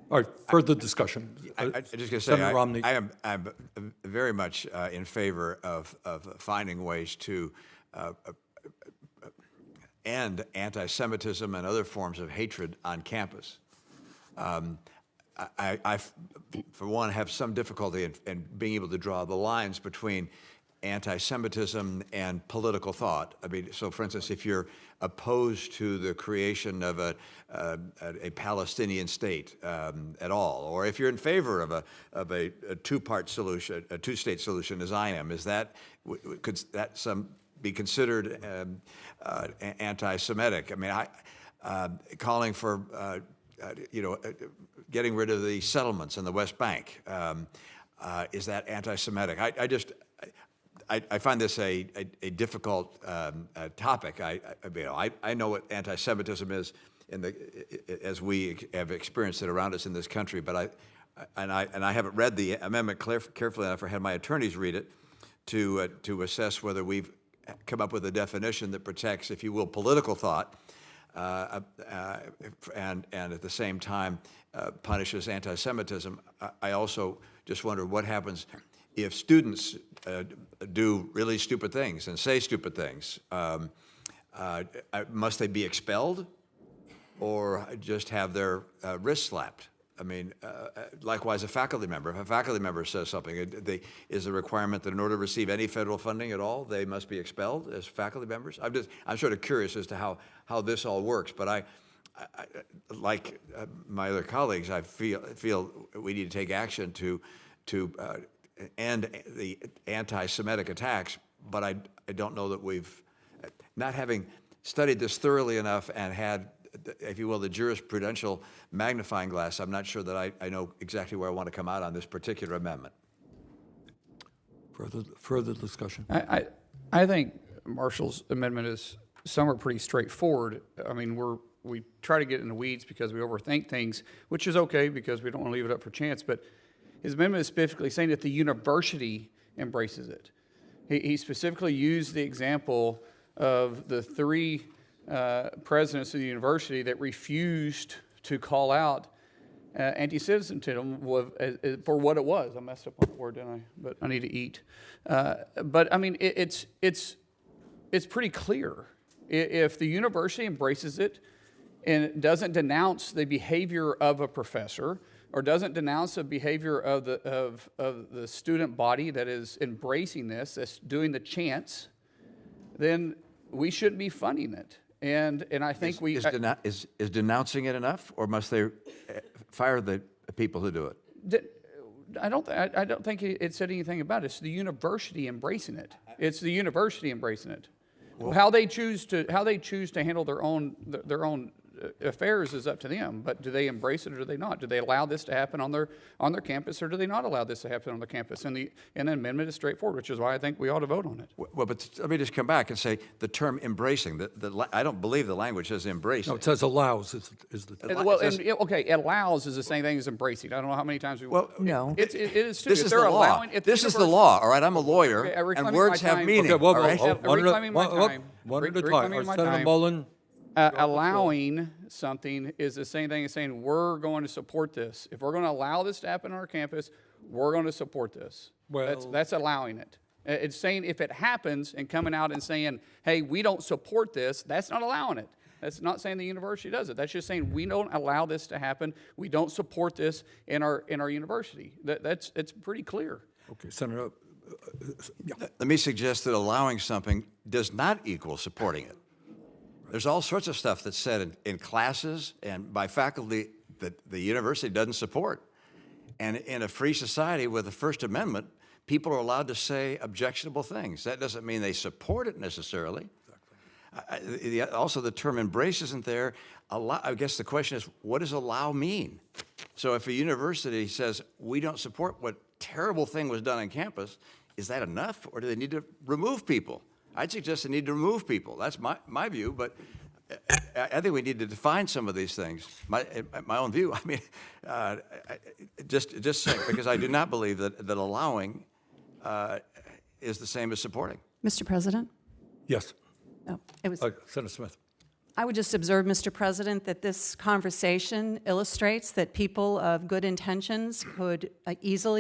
All right, further discussion. I'm just going to say, Senator Romney. I'm very much in favor of finding ways to end anti-Semitism and other forms of hatred on campus. I, for one, have some difficulty in being able to draw the lines between anti-Semitism and political thought. I mean, so for instance, if you're opposed to the creation of a Palestinian state at all, or if you're in favor of a two-part solution, a two-state solution, as I am, could that be considered anti-Semitic? I mean, calling for getting rid of the settlements in the West Bank, is that anti-Semitic? I find this a difficult topic. I know what anti-Semitism is as we have experienced it around us in this country, but I haven't read the amendment carefully enough or had my attorneys read it to assess whether we've come up with a definition that protects, if you will, political thought, and at the same time punishes anti-Semitism. I also just wonder what happens if students do really stupid things and say stupid things. Must they be expelled or just have their wrists slapped? I mean, likewise, a faculty member. If a faculty member says something, is a requirement that in order to receive any federal funding at all, they must be expelled as faculty members? I'm sort of curious as to how this all works. But I like my other colleagues, I feel we need to take action to end the anti-Semitic attacks. But I don't know that we've, not having studied this thoroughly enough and had, if you will, the jurisprudential magnifying glass, I'm not sure that I know exactly where I want to come out on this particular amendment. Further discussion. I think Marshall's amendment is somewhat pretty straightforward. I mean, we try to get in the weeds because we overthink things, which is okay because we don't want to leave it up for chance. But his amendment is specifically saying that the university embraces it. He specifically used the example of the three presidents of the university that refused to call out anti-Semitism for what it was. I messed up on the word, didn't I? But I need to eat. But I mean, it's pretty clear. If the university embraces it and doesn't denounce the behavior of a professor or doesn't denounce the behavior of the student body that is embracing this, that's doing the chants, then we shouldn't be funding it. And I think is denouncing it enough, or must they fire the people who do it? I don't think it said anything about it. It's the university embracing it. It's the university embracing it. Well, how they choose to handle their own affairs is up to them. But do they embrace it or do they not? Do they allow this to happen on their campus, or do they not allow this to happen on their campus? And the amendment is straightforward, which is why I think we ought to vote on it. Well, but let me just come back and say the term embracing. I don't believe the language says embrace. No, it says allows. Okay, allows is the same thing as embracing. I don't know how many times we. Well, no. It is too. This is the law. This is the law. All right, I'm a lawyer, and words have meaning. Okay, one at a time. Senator Mullin. Allowing something is the same thing as saying we're going to support this. If we're going to allow this to happen on our campus, we're going to support this. Well, that's allowing it. It's saying if it happens and coming out and saying, hey, we don't support this, that's not allowing it. That's not saying the university does it. That's just saying we don't allow this to happen. We don't support this in our university. It's pretty clear. Okay, Senator. Let me suggest that allowing something does not equal supporting it. There's all sorts of stuff that's said in classes and by faculty that the university doesn't support. And in a free society with the First Amendment, people are allowed to say objectionable things. That doesn't mean they support it necessarily. Exactly. Also, the term embrace isn't there. I guess the question is, what does allow mean? So if a university says, we don't support what terrible thing was done on campus, is that enough, or do they need to remove people? I'd suggest they need to remove people. That's my view, but I think we need to define some of these things. My own view. I mean, just saying, because I do not believe that allowing is the same as supporting. Mr. President? Yes. Oh, it was Senator Smith. I would just observe, Mr. President, that this conversation illustrates that people of good intentions could easily